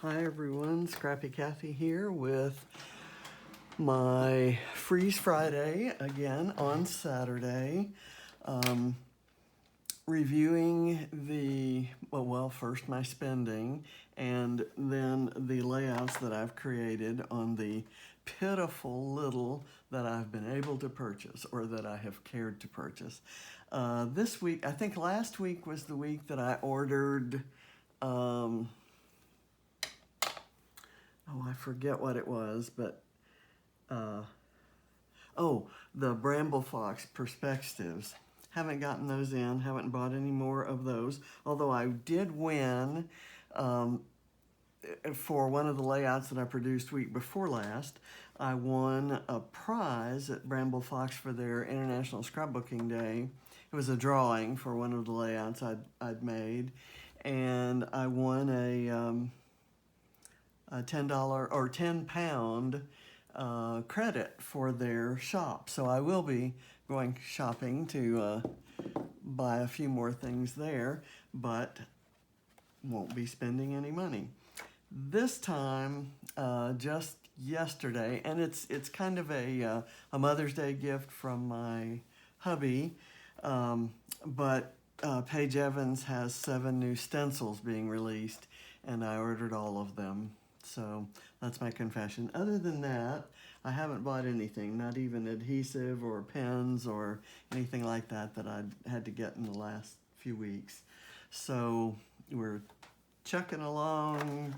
Hi everyone, Scrappy Kathy here with my Freeze Friday again on Saturday. Reviewing first my spending and then the layouts that I've created on the pitiful little that I've been able to purchase or that I have cared to purchase. This week, I think last week was the week that I ordered I forget what it was, but, the Bramble Fox perspectives. Haven't gotten those in, haven't bought any more of those, although I did win for one of the layouts that I produced week before last. I won a prize at Bramble Fox for their International Scrapbooking Day. It was a drawing for one of the layouts I'd made, and I won a $10 or 10-pound credit for their shop. So I will be going shopping to buy a few more things there, but won't be spending any money. This time, just yesterday, and it's kind of a Mother's Day gift from my hubby, but Paige Evans has 7 new stencils being released, and I ordered all of them. So that's my confession. Other than that, I haven't bought anything, not even adhesive or pens or anything like that that I'd had to get in the last few weeks. So we're chucking along,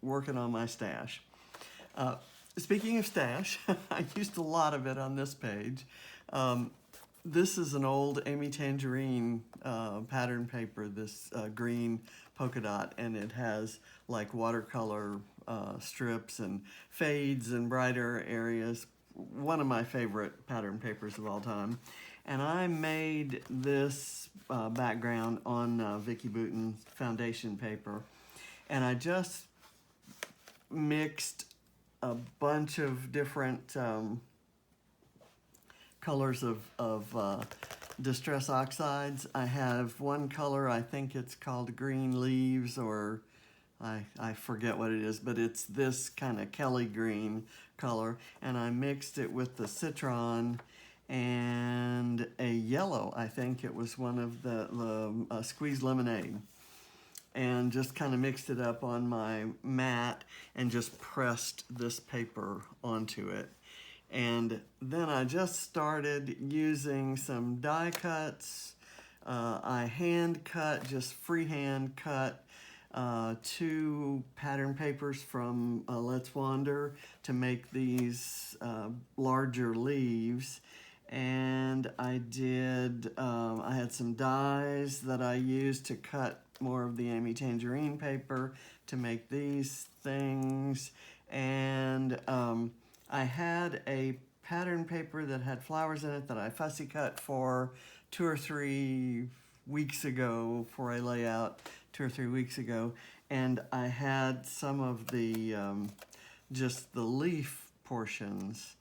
working on my stash. Speaking of stash, I used a lot of it on this page. This is an old Amy Tangerine pattern paper, this green polka dot, and it has like watercolor strips and fades and brighter areas. One of my favorite pattern papers of all time. And I made this background on Vicki Boutin foundation paper, and I just mixed a bunch of different colors of distress oxides. I have one color, I think it's called green leaves, or I forget what it is, but it's this kind of Kelly green color, and I mixed it with the citron and a yellow. I think it was one of the squeezed lemonade, and just kind of mixed it up on my mat and just pressed this paper onto it. And then I just started using some die cuts. I hand cut, just freehand cut 2 pattern papers from Let's Wander to make these larger leaves. And I had some dies that I used to cut more of the Amy Tangerine paper to make these things. And I had a pattern paper that had flowers in it that I fussy cut for 2 or 3 weeks ago for a layout 2 or 3 weeks ago, and I had some of the just the leaf portions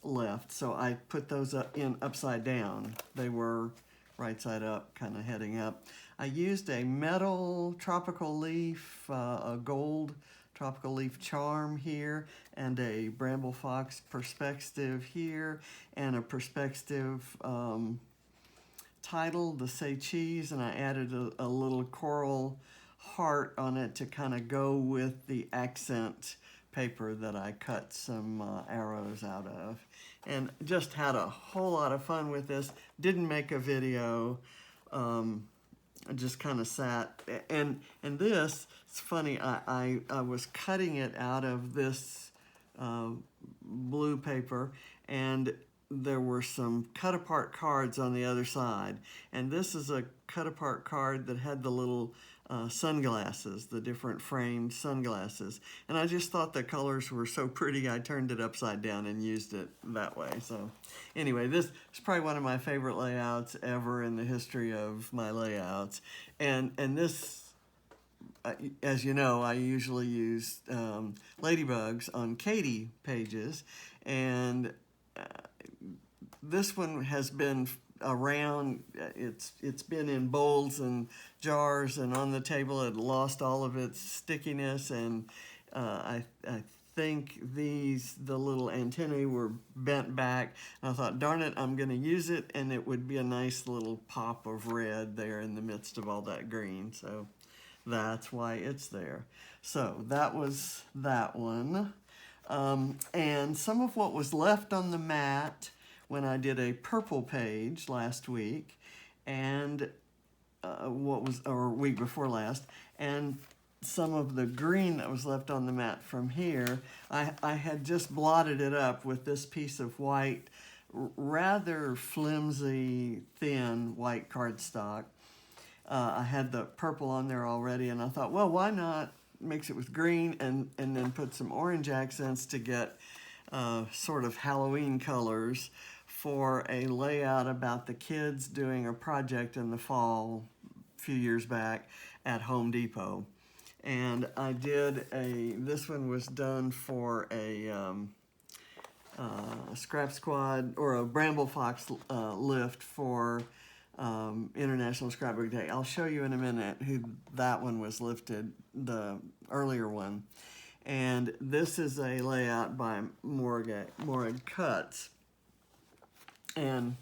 left, so I put those in upside down. They were right side up, kind of heading up. I used a metal tropical leaf, a gold tropical leaf charm here, and a Bramble Fox perspective here, and a perspective title, the Say Cheese, and I added a little coral heart on it to kind of go with the accent paper that I cut some arrows out of. And just had a whole lot of fun with this. Didn't make a video. I just kind of sat, and this, it's funny, I was cutting it out of this blue paper, and there were some cut apart cards on the other side, and this is a cut apart card that had the little sunglasses, the different framed sunglasses, and I just thought the colors were so pretty I turned it upside down and used it that way. So anyway, this is probably one of my favorite layouts ever in the history of my layouts, and this, as you know, I usually use ladybugs on Katie pages, and this one has been around. It's been in bowls and jars and on the table. It lost all of its stickiness, and I think the little antennae were bent back. And I thought, darn it, I'm going to use it, and it would be a nice little pop of red there in the midst of all that green. So that's why it's there. So that was that one. And some of what was left on the mat when I did a purple page last week, and or week before last, and some of the green that was left on the mat from here, I had just blotted it up with this piece of white, rather flimsy, thin white cardstock. I had the purple on there already, and I thought, well, why not mix it with green and then put some orange accents to get sort of Halloween colors for a layout about the kids doing a project in the fall a few years back at Home Depot. And I did this one was done for a Scrap Squad or a Bramble Fox lift for International Scrapbook Day. I'll show you in a minute who that one was lifted, the earlier one. And this is a layout by Morgan Cuts. And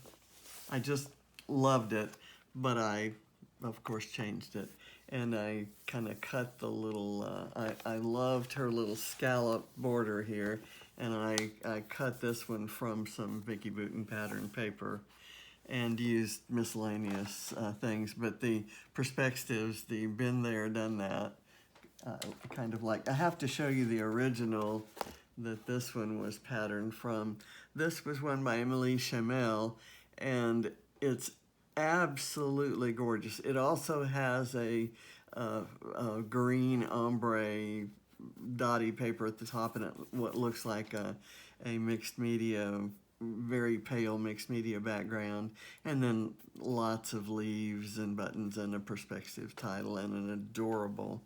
I just loved it, but I, of course, changed it. And I kind of cut the little, I loved her little scallop border here, and I cut this one from some Vicki Boutin pattern paper and used miscellaneous things, but the perspectives, the been there, done that, kind of like, I have to show you the original that this one was patterned from. This was one by Emily Chamel, and it's absolutely gorgeous. It also has a green ombre dotty paper at the top, and what looks like a mixed media, very pale mixed media background, and then lots of leaves and buttons and a perspective title and an adorable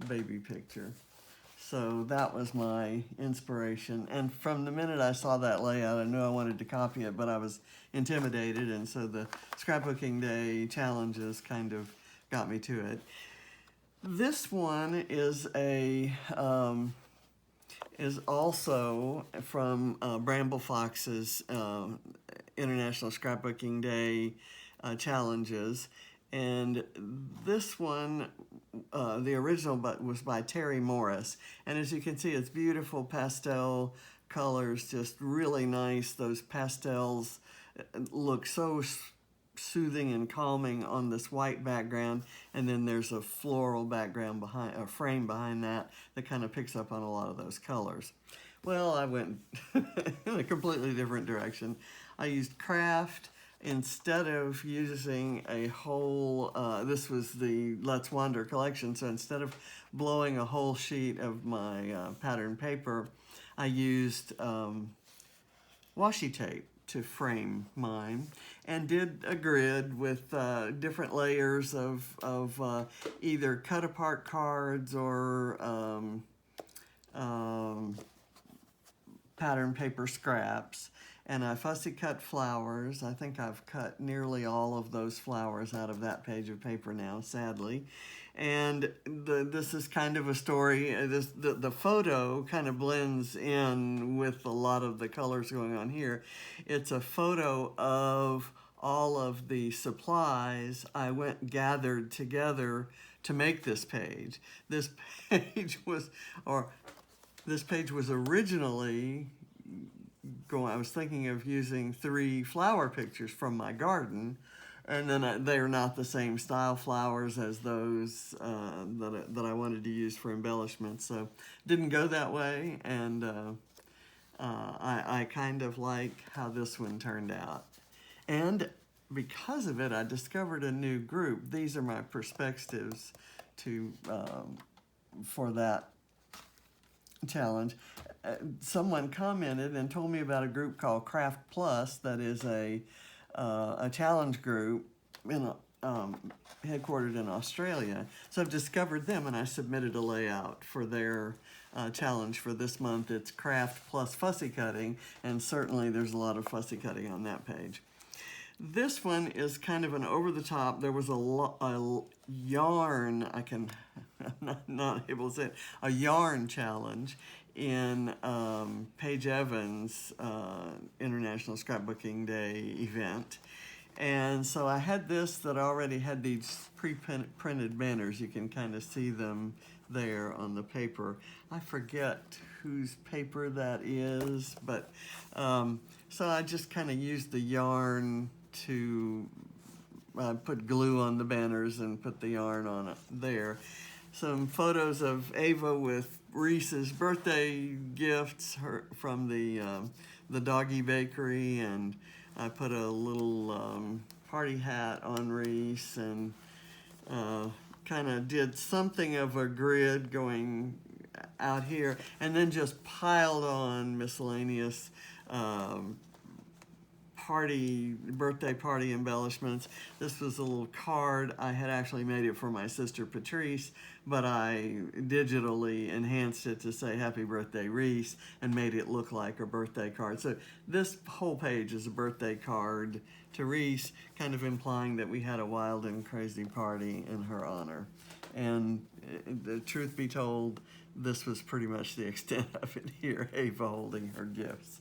baby picture. So that was my inspiration, and from the minute I saw that layout, I knew I wanted to copy it, but I was intimidated, and so the Scrapbooking Day challenges kind of got me to it. This one is also from Bramble Fox's International Scrapbooking Day challenges, and this one, the original was by Terry Morris, and as you can see, it's beautiful pastel colors, just really nice. Those pastels look so soothing and calming on this white background, and then there's a floral background behind, a frame behind that kind of picks up on a lot of those colors. Well, I went in a completely different direction. I used Kraft. Instead of using a whole, this was the Let's Wander collection, so instead of blowing a whole sheet of my pattern paper, I used washi tape to frame mine, and did a grid with different layers of either cut apart cards or pattern paper scraps. And I fussy cut flowers. I think I've cut nearly all of those flowers out of that page of paper now, sadly. And this is kind of a story. The photo kind of blends in with a lot of the colors going on here. It's a photo of all of the supplies I went and gathered together to make this page. This page was originally I was thinking of using 3 flower pictures from my garden, and then they're not the same style flowers as those that I wanted to use for embellishment, so didn't go that way, and I kind of like how this one turned out. And because of it, I discovered a new group. These are my perspectives for that challenge. Someone commented and told me about a group called Kraft Plus that is a challenge group headquartered in Australia. So I've discovered them, and I submitted a layout for their challenge for this month. It's Kraft Plus Fussy Cutting, and certainly there's a lot of fussy cutting on that page. This one is kind of an over-the-top. There was a yarn, I'm not able to say it, a yarn challenge in Paige Evans' International Scrapbooking Day event. And so I had this that already had these pre-printed banners. You can kind of see them there on the paper. I forget whose paper that is, but so I just kind of used the yarn to put glue on the banners and put the yarn on it there. Some photos of Ava with Reese's birthday gifts from the Doggy Bakery, and I put a little party hat on Reese, and kind of did something of a grid going out here, and then just piled on miscellaneous birthday party embellishments. This was a little card. I had actually made it for my sister Patrice, but I digitally enhanced it to say happy birthday Reese and made it look like a birthday card. So this whole page is a birthday card to Reese, kind of implying that we had a wild and crazy party in her honor. And the truth be told, this was pretty much the extent of it here, Ava holding her gifts.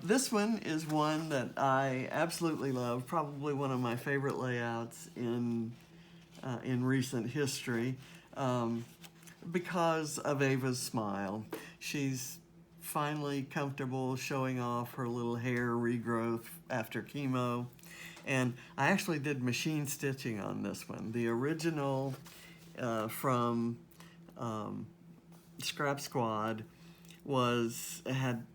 This one is one that I absolutely love, probably one of my favorite layouts in recent history, because of Ava's smile. She's finally comfortable showing off her little hair regrowth after chemo. And I actually did machine stitching on this one. The original from Scrap Squad had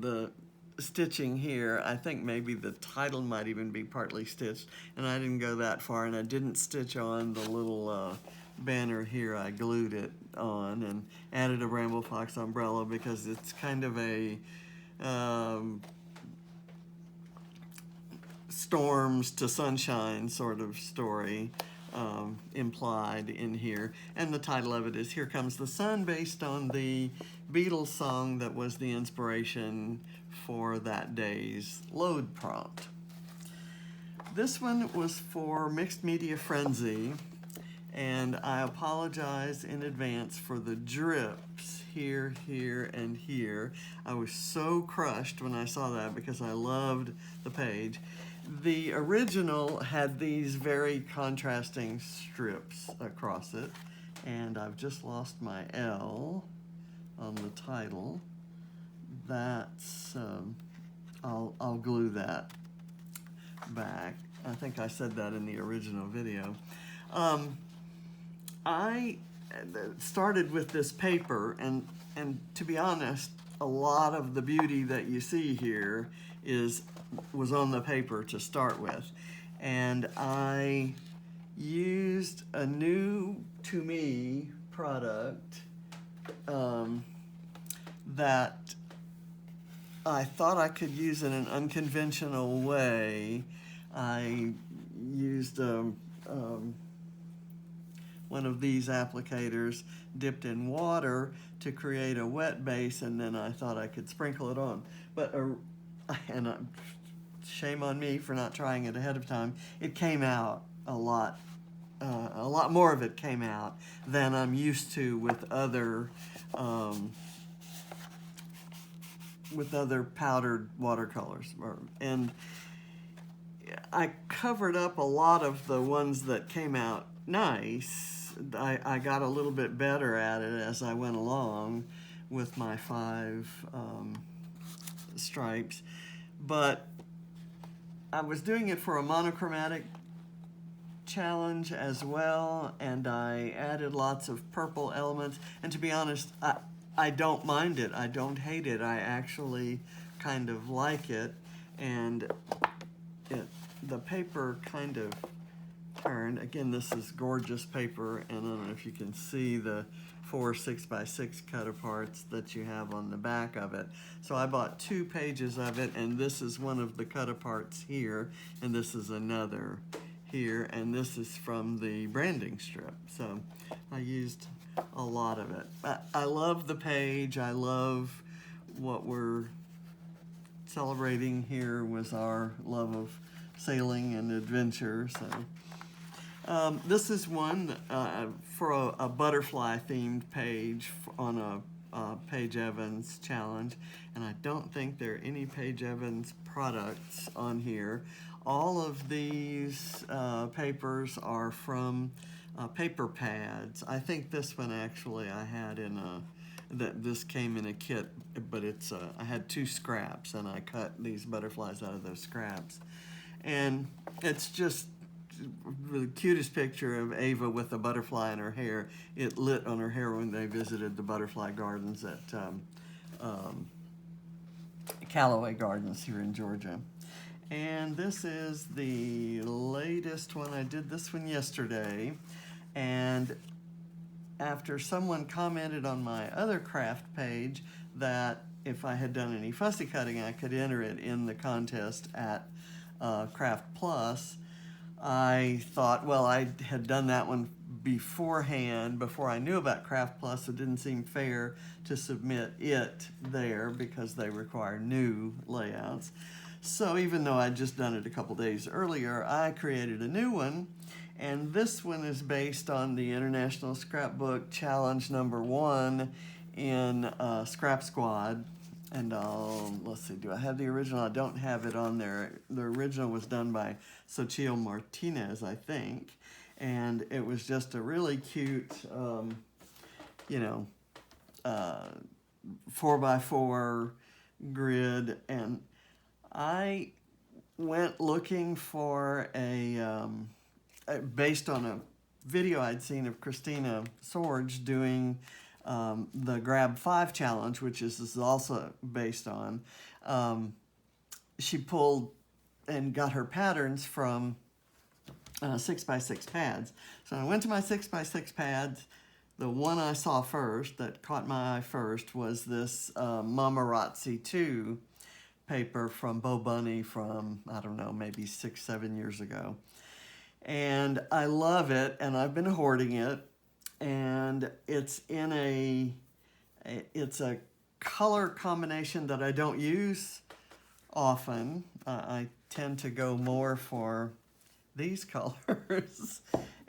the stitching here. I think maybe the title might even be partly stitched, and I didn't go that far, and I didn't stitch on the little banner here. I glued it on and added a Bramble Fox umbrella because it's kind of a storms to sunshine sort of story implied in here. And the title of it is Here Comes the Sun, based on the Beatles song that was the inspiration for that day's load prompt. This one was for Mixed Media Frenzy, and I apologize in advance for the drips here, here, and here. I was so crushed when I saw that because I loved the page. The original had these very contrasting strips across it, and I've just lost my L on the title. That's, I'll glue that back. I think I said that in the original video. I started with this paper, and to be honest, a lot of the beauty that you see here was on the paper to start with. And I used a new, to me, product that I thought I could use in an unconventional way. I used one of these applicators dipped in water to create a wet base, and then I thought I could sprinkle it on. But shame on me for not trying it ahead of time. It came out a lot more of it came out than I'm used to with other powdered watercolors. And I covered up a lot of the ones that came out nice. I got a little bit better at it as I went along with my 5 stripes, but I was doing it for a monochromatic challenge as well, and I added lots of purple elements, and to be honest, I don't mind it. I don't hate it. I actually kind of like it, and the paper kind of turned. Again, this is gorgeous paper, and I don't know if you can see the 4 6x6 cut-aparts that you have on the back of it. So I bought 2 pages of it, and this is one of the cut-aparts here, and this is another here, and this is from the branding strip. So I used a lot of it. I love the page. I love what we're celebrating here was our love of sailing and adventure. So this is one for a butterfly themed page on a Paige Evans challenge, and I don't think there are any Paige Evans products on here. All of these papers are from paper pads. I think this one actually I had in this came in a kit, but it's I had 2 scraps and I cut these butterflies out of those scraps. And it's just the cutest picture of Ava with a butterfly in her hair. It lit on her hair when they visited the butterfly gardens at Callaway Gardens here in Georgia. And this is the latest one. I did this one yesterday, and after someone commented on my other craft page that if I had done any fussy cutting, I could enter it in the contest at Kraft Plus, I thought, well, I had done that one beforehand, before I knew about Kraft Plus. It didn't seem fair to submit it there because they require new layouts. So even though I'd just done it a couple days earlier, I created a new one, and this one is based on the International Scrapbook Challenge #1 in Scrap Squad. And let's see, do I have the original? I don't have it on there. The original was done by Xochitl Martinez, I think, and it was just a really cute, 4x4 grid, and I went looking for based on a video I'd seen of Christina Sorge doing the Grab 5 challenge, which this is also based on. She pulled and got her patterns from 6x6 pads. So I went to my 6x6 pads. The one I saw first, that caught my eye first, was this Mamarazzi 2 paper from Bo Bunny from, I don't know, maybe 6-7 years ago. And I love it, and I've been hoarding it. And it's in it's a color combination that I don't use often. I tend to go more for these colors,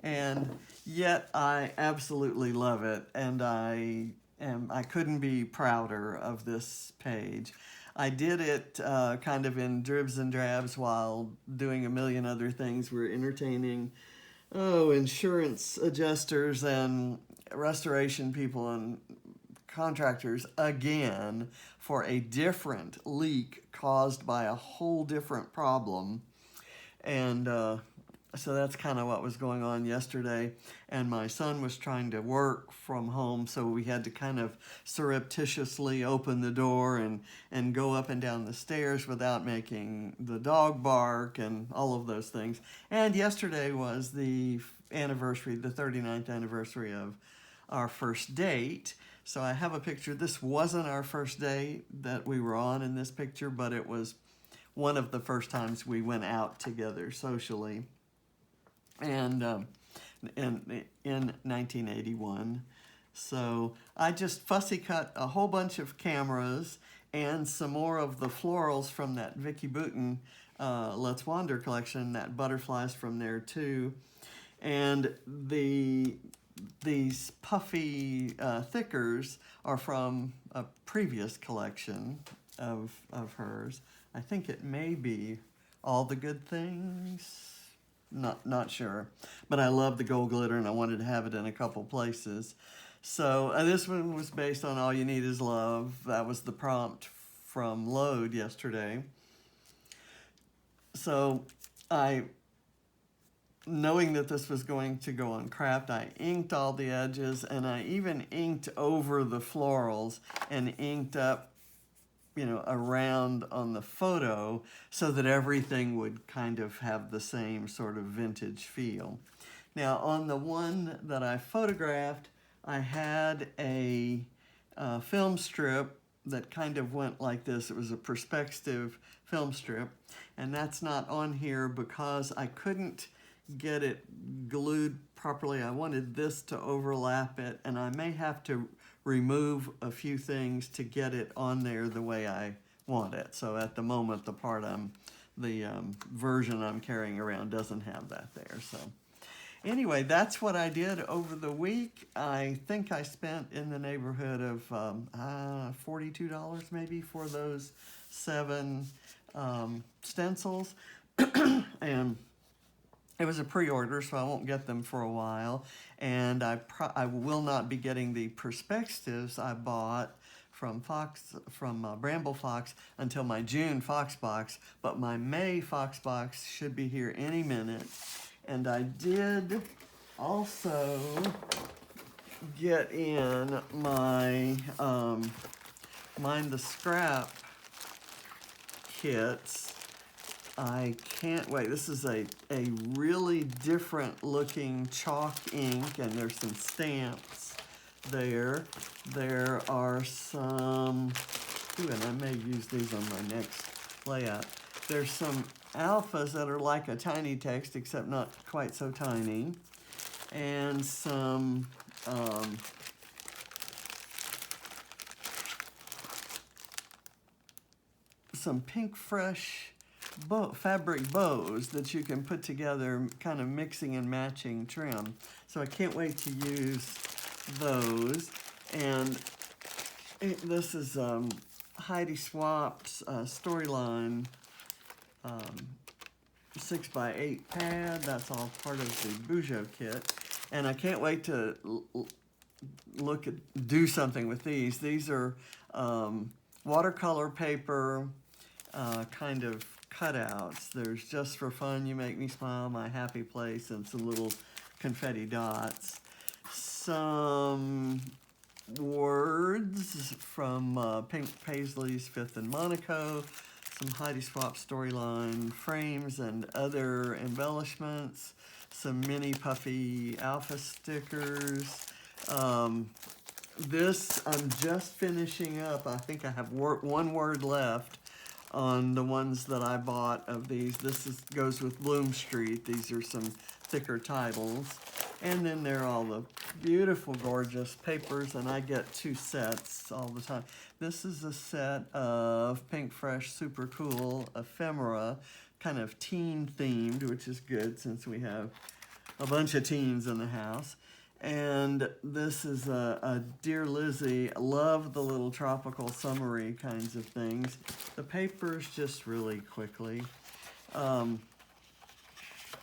and yet I absolutely love it, and I couldn't be prouder of this page. I did it kind of in dribs and drabs while doing a million other things. We're entertaining insurance adjusters and restoration people and contractors again for a different leak caused by a whole different problem. And so that's kind of what was going on yesterday. And my son was trying to work from home, so we had to kind of surreptitiously open the door and go up and down the stairs without making the dog bark and all of those things. And yesterday was the anniversary, the 39th anniversary of our first date. So I have a picture. This wasn't our first date that we were on in this picture, but it was one of the first times we went out together socially. And in 1981. So I just fussy cut a whole bunch of cameras and some more of the florals from that Vicki Boutin Let's Wander collection, that butterflies from there too. And these puffy thickers are from a previous collection of hers. I think it may be All the Good Things. Not sure, but I love the gold glitter and I wanted to have it in a couple places. So this one was based on All You Need Is Love. That was the prompt from Load yesterday. So knowing that this was going to go on Kraft, I inked all the edges, and I even inked over the florals and inked up around on the photo so that everything would kind of have the same sort of vintage feel. Now on the one that I photographed, I had a film strip that kind of went like this. It was a perspective film strip, and that's not on here because I couldn't get it glued properly. I wanted this to overlap it, and I may have to remove a few things to get it on there the way I want it. So at the moment, the version I'm carrying around doesn't have that there. So anyway, that's what I did over the week. I think I spent in the neighborhood of $42 maybe for those 7 stencils. And it was a pre-order, so I won't get them for a while. And I will not be getting the perspectives I bought from Bramble Fox until my June Fox box, but my May Fox box should be here any minute. And I did also get in my Mind the Scrap kits. I can't wait. This is a really different looking chalk ink, and there's some stamps there. There are some, and I may use these on my next layout. There's some alphas that are like a tiny text, except not quite so tiny. And some pink fresh fabric bows that you can put together, kind of mixing and matching trim. So I can't wait to use those. And this is Heidi Swapp's Storyline 6x8 pad. That's all part of the Bujo kit. And I can't wait to do something with these. These are watercolor paper kind of cutouts. There's Just for Fun, You Make Me Smile, My Happy Place, and some little confetti dots. Some words from Pink Paisley's Fifth and Monaco, some Heidi Swap Storyline frames and other embellishments, some mini puffy alpha stickers. This I'm just finishing up. I think I have one word left on the ones that I bought of these. Goes with Bloom Street. These are some thicker titles. And then there are all the beautiful, gorgeous papers, and I get 2 sets all the time. This is a set of Pink Fresh Super Cool ephemera, kind of teen themed, which is good since we have a bunch of teens in the house. And this is a Dear Lizzie. I love the little tropical summery kinds of things. The papers just really quickly.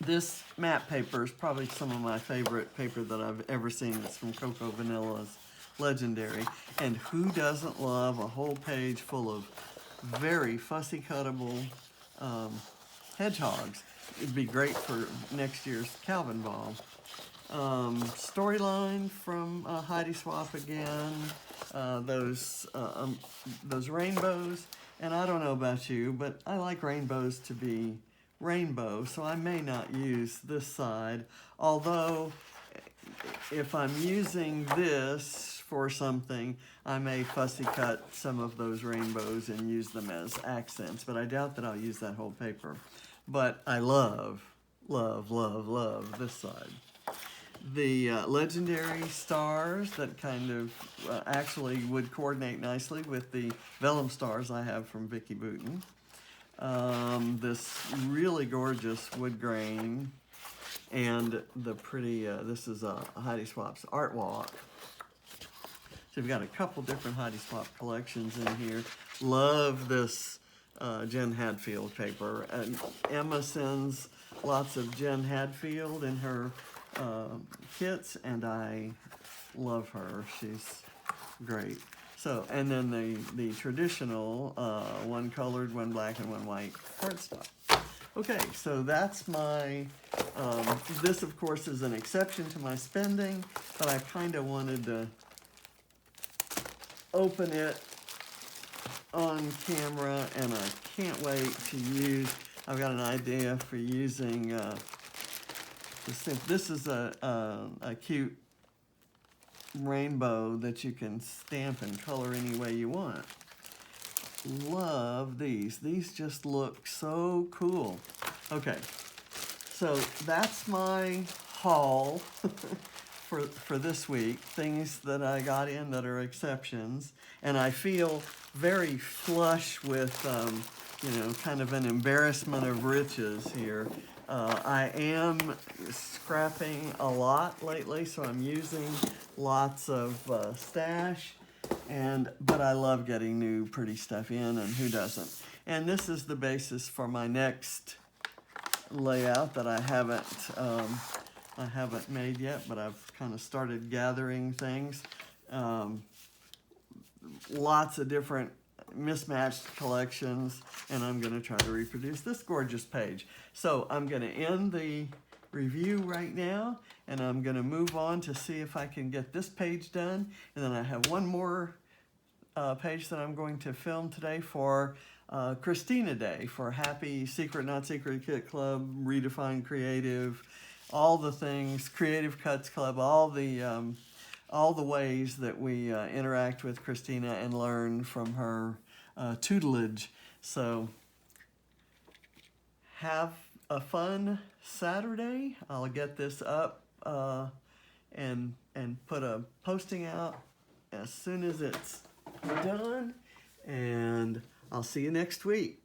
This matte paper is probably some of my favorite paper that I've ever seen. It's from Coco Vanilla's Legendary. And who doesn't love a whole page full of very fussy cuttable hedgehogs? It'd be great for next year's Calvin Ball. Storyline from Heidi Swap again. Those rainbows. And I don't know about you, but I like rainbows to be rainbow, so I may not use this side. Although, if I'm using this for something, I may fussy cut some of those rainbows and use them as accents, but I doubt that I'll use that whole paper. But I love, love, love, love this side. The Legendary stars that kind of actually would coordinate nicely with the vellum stars I have from Vicki Boutin. This really gorgeous wood grain, and the pretty, this is Heidi Swap's Art Walk. So we've got a couple different Heidi Swap collections in here. Love this Jen Hadfield paper. And Emma sends lots of Jen Hadfield in her kits, and I love her. She's great. So, and then the traditional one colored, one black, and one white cardstock. Okay, so that's my, this of course is an exception to my spending, but I kind of wanted to open it on camera, and I can't wait to use, I've got an idea for using, this is a cute rainbow that you can stamp and color any way you want. Love these. These just look so cool. Okay, so that's my haul for this week, things that I got in that are exceptions, and I feel very flush with, you know, kind of an embarrassment of riches here. I am scrapping a lot lately, so I'm using lots of stash, but I love getting new pretty stuff in, and who doesn't? And this is the basis for my next layout that I haven't made yet, but I've kind of started gathering things. Lots of different mismatched collections, and I'm going to try to reproduce this gorgeous page. So I'm going to end the review right now, and I'm going to move on to see if I can get this page done, and then I have one more page that I'm going to film today for Christina Day, for Happy Secret Not Secret Kit Club, Redefine Creative, all the things, Creative Cuts Club, all the ways that we interact with Christina and learn from her tutelage. So have a fun Saturday. I'll get this up and put a posting out as soon as it's done, and I'll see you next week.